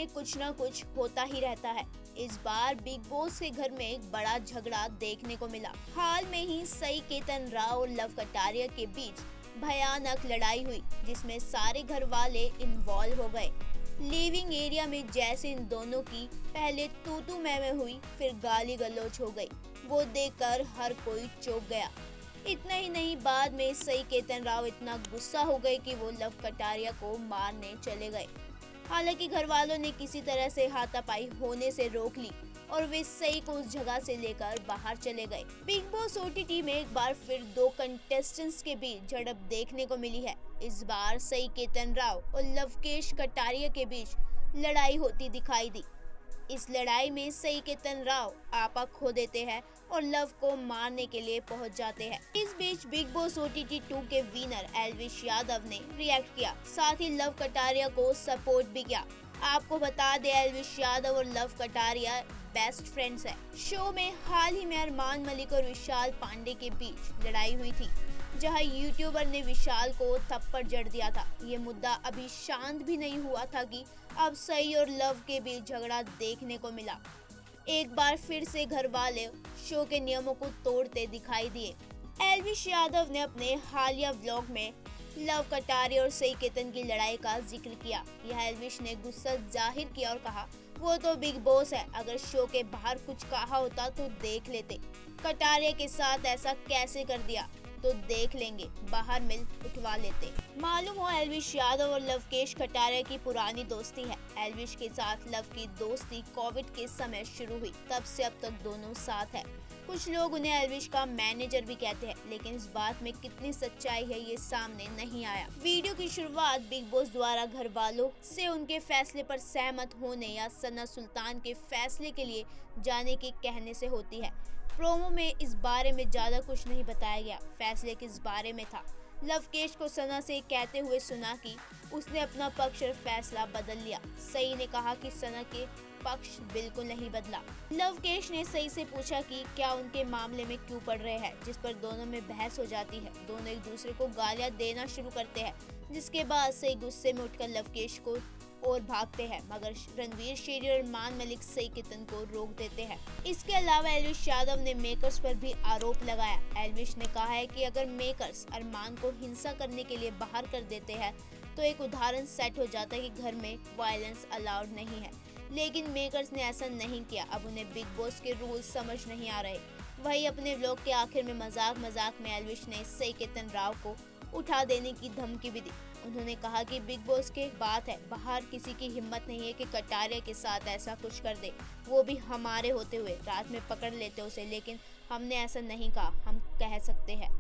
में कुछ ना कुछ होता ही रहता है। इस बार बिग बॉस के घर में एक बड़ा झगड़ा देखने को मिला। हाल में ही सई केतन राव और लव कटारिया के बीच भयानक लड़ाई हुई, जिसमें सारे घर वाले इन्वॉल्व हो गए। लिविंग एरिया में जैसे इन दोनों की पहले तू मैं हुई, फिर गाली गलौज हो गई, वो देखकर हर कोई चौंक गया। इतना ही नहीं, बाद में सई केतन राव इतना गुस्सा हो गए कि वो लव कटारिया को मारने चले गए। हालांकि घर वालों ने किसी तरह से हाथापाई होने से रोक ली और वे सई को उस जगह से लेकर बाहर चले गए। बिग बॉस ओटीटी में एक बार फिर दो कंटेस्टेंट्स के बीच झड़प देखने को मिली है। इस बार सई केतन राव और लवकेश कटारिया के बीच लड़ाई होती दिखाई दी। इस लड़ाई में सई केतन राव आपा खो देते हैं और लव को मारने के लिए पहुंच जाते हैं। इस बीच बिग बॉस ओटीटी 2 के विनर एल्विश यादव ने रिएक्ट किया, साथ ही लव कटारिया को सपोर्ट भी किया। आपको बता दें, एल्विश यादव और लव कटारिया बेस्ट फ्रेंड्स हैं। शो में हाल ही में अरमान मलिक और विशाल पांडे के बीच लड़ाई हुई थी, जहां यूट्यूबर ने विशाल को थप्पड़ जड़ दिया था। ये मुद्दा अभी शांत भी नहीं हुआ था कि अब सई और लव के बीच झगड़ा देखने को मिला। एक बार फिर से घर वाले शो के नियमों को तोड़ते दिखाई दिए। एल्विश यादव ने अपने हालिया व्लॉग में लव कटारिया और सई केतन की लड़ाई का जिक्र किया। यह एल्विश ने गुस्सा जाहिर किया और कहा, वो तो बिग बॉस है, अगर शो के बाहर कुछ कहा होता तो देख लेते। कटारिया के साथ ऐसा कैसे कर दिया तो देख लेंगे, बाहर मिल उठवा लेते। मालूम हो, एल्विश यादव और लवकेश कटारिया की पुरानी दोस्ती है। एल्विश के साथ लव की दोस्ती कोविड के समय शुरू हुई, तब से अब तक दोनों साथ है। कुछ लोग उन्हें एल्विश का मैनेजर भी कहते हैं, लेकिन इस बात में कितनी सच्चाई है ये सामने नहीं आया। वीडियो की शुरुआत बिग बॉस द्वारा घर वालों से उनके फैसले पर सहमत होने या सना सुल्तान के फैसले के लिए जाने के कहने से होती है। प्रोमो में इस बारे में ज्यादा कुछ नहीं बताया गया। फैसले किस बारे में था? लवकेश को सना से कहते हुए सुना कि उसने अपना पक्ष और फैसला बदल लिया। सई ने कहा कि सना के पक्ष बिल्कुल नहीं बदला। लवकेश ने सई से पूछा कि क्या उनके मामले में क्यों पड़ रहे हैं, जिस पर दोनों में बहस हो जाती है। दोनों एक दूसरे को गालियां देना शुरू करते हैं, जिसके बाद सई गुस्से में उठकर लवकेश को और भागते हैं, मगर रणवीर शेरी और अरमान मलिक सई केतन को रोक देते हैं। इसके अलावा एल्विश यादव ने मेकर्स पर भी आरोप लगाया। एल्विश ने कहा है कि अगर मेकर्स अरमान को हिंसा करने के लिए बाहर कर देते हैं तो एक उदाहरण सेट हो जाता है कि घर में वायलेंस अलाउड नहीं है, लेकिन मेकर्स ने ऐसा नहीं किया। अब उन्हें बिग बॉस के रूल्स समझ नहीं आ रहे। वही अपने व्लॉग के आखिर में मजाक में एल्विश ने सई केतन राव को उठा देने की धमकी भी दी। उन्होंने कहा कि बिग बॉस के बात है, बाहर किसी की हिम्मत नहीं है कि कटारिया के साथ ऐसा कुछ कर दे, वो भी हमारे होते हुए। रात में पकड़ लेते उसे, लेकिन हमने ऐसा नहीं कहा, हम कह सकते हैं।